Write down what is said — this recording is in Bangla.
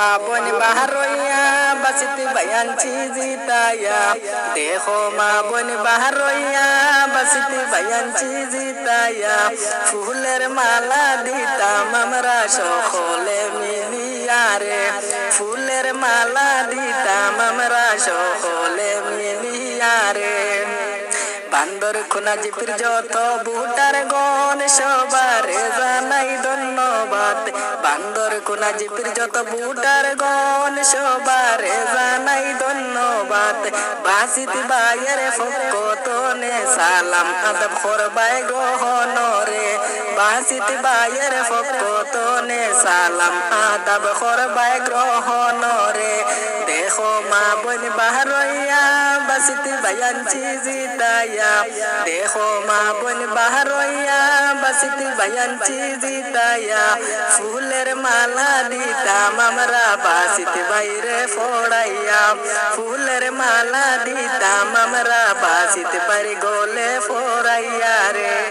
মা বোন বাহারইয়া বাসিতে বায়ানছি জিতায়া দেখো মা বোন বাহারইয়া বাসিতে বায়ানছি জিতায়া ফুলের মালা দিতাম আমরা সকলে মিলিয়া রে ফুলের মালা দিতাম আমরা সকলে মিলিয়া রে বান্দর খুনা জিপির যত বুটার গণ সবারে জানাই ধন্যবাদ বান্দর খুনা জিপির যত বুটার গণ সবারে জানাই ধন্যবাদ বাসিত বাইয়ের ফকতনে সালাম আদব করবাই গ্রহণ রে বাসিত বাইয়ের ফকতনে সালাম আদব করবাই গ্রহণ রে দেখো মা বোন বাহারইয়া বাসিতে বায়ানছি জিতায়া দেখো মা বোন বাহারইয়া বাসিতে বায়ানছি জিতায়া ফুলের মালা দিতাম আমরা বাসিতে বাইরে ফোড়াইয়া ফুলের মালা দিতাম আমরা বাসিতে পারি গলে